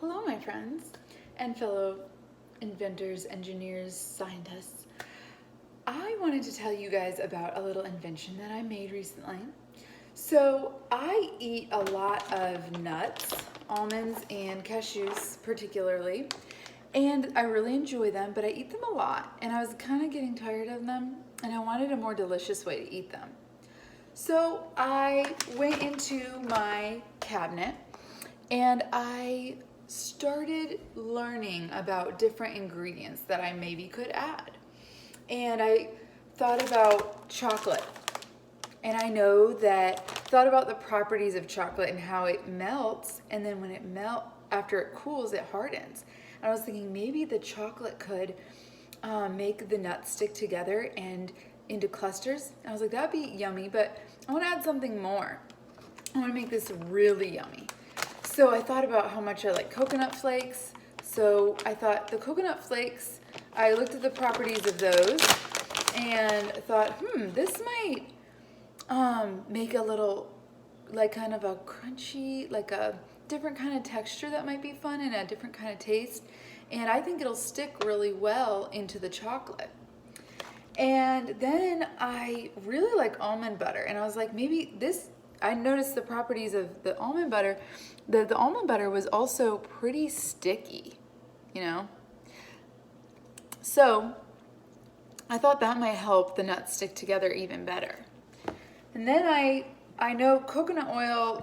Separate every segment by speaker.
Speaker 1: Hello, my friends and fellow inventors, engineers, scientists. I wanted to tell you guys about a little invention that I made recently. So I eat a lot of nuts, almonds and cashews particularly, and I really enjoy them, but I eat them a lot and I was kind of getting tired of them and I wanted a more delicious way to eat them. So I went into my cabinet and I started learning about different ingredients that I maybe could add. And I thought about chocolate. And I know thought about the properties of chocolate and how it melts, and then when it after it cools, it hardens. And I was thinking maybe the chocolate could make the nuts stick together and into clusters. And I was like, that'd be yummy, but I want to add something more. I want to make this really yummy. So I thought about how much I like coconut flakes. So I thought the coconut flakes, I looked at the properties of those and thought, this might make a little, like kind of a crunchy, like a different kind of texture that might be fun and a different kind of taste. And I think it'll stick really well into the chocolate. And then I really like almond butter. And I was like, maybe I noticed the properties of the almond butter, that the almond butter was also pretty sticky, you know? So I thought that might help the nuts stick together even better. And then I know coconut oil,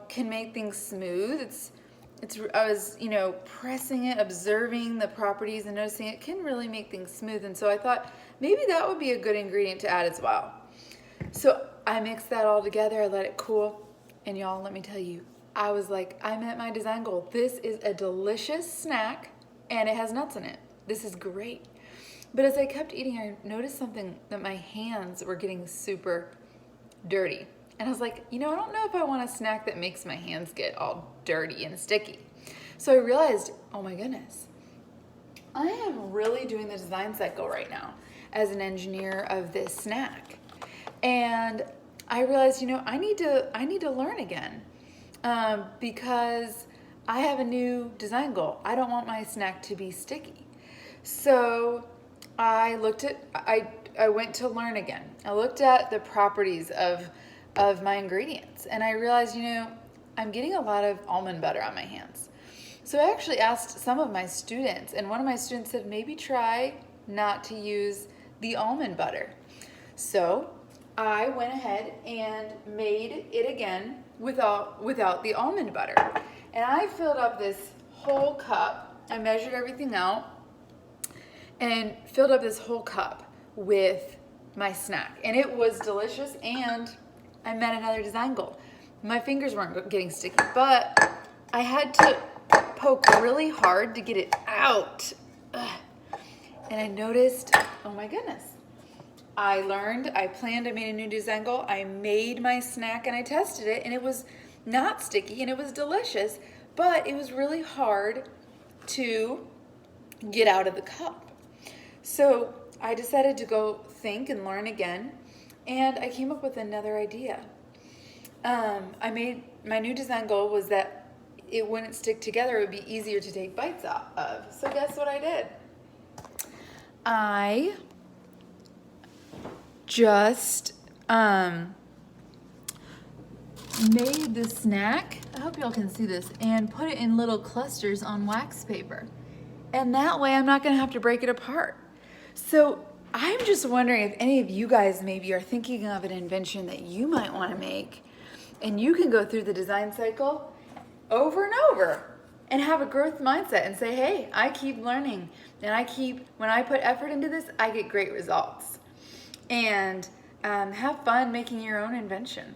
Speaker 1: can make things smooth. I was, pressing it, observing the properties and noticing it can really make things smooth. And so I thought maybe that would be a good ingredient to add as well. So I mixed that all together, I let it cool, and y'all, let me tell you, I was like, I met my design goal. This is a delicious snack, and it has nuts in it. This is great. But as I kept eating, I noticed something, that my hands were getting super dirty. And I was like, I don't know if I want a snack that makes my hands get all dirty and sticky. So I realized, oh my goodness, I am really doing the design cycle right now as an engineer of this snack. And I realized, I need to learn again because I have a new design goal. I don't want my snack to be sticky. So I went to learn again. I looked at the properties of my ingredients and I realized, I'm getting a lot of almond butter on my hands. So I actually asked some of my students, and one of my students said, maybe try not to use the almond butter. So I went ahead and made it again without the almond butter. And I filled up this whole cup. I measured everything out and filled up this whole cup with my snack. And it was delicious, and I met another design goal. My fingers weren't getting sticky, but I had to poke really hard to get it out. Ugh. And I noticed, oh my goodness. I learned, I planned, I made a new design goal, I made my snack and I tested it, and it was not sticky and it was delicious, but it was really hard to get out of the cup. So I decided to go think and learn again, and I came up with another idea. My new design goal was that it wouldn't stick together, it would be easier to take bites out of. So guess what I did? I just made the snack, I hope y'all can see this, and put it in little clusters on wax paper. And that way I'm not gonna have to break it apart. So I'm just wondering if any of you guys maybe are thinking of an invention that you might wanna make, and you can go through the design cycle over and over and have a growth mindset and say, hey, I keep learning, and when I put effort into this, I get great results. And have fun making your own invention.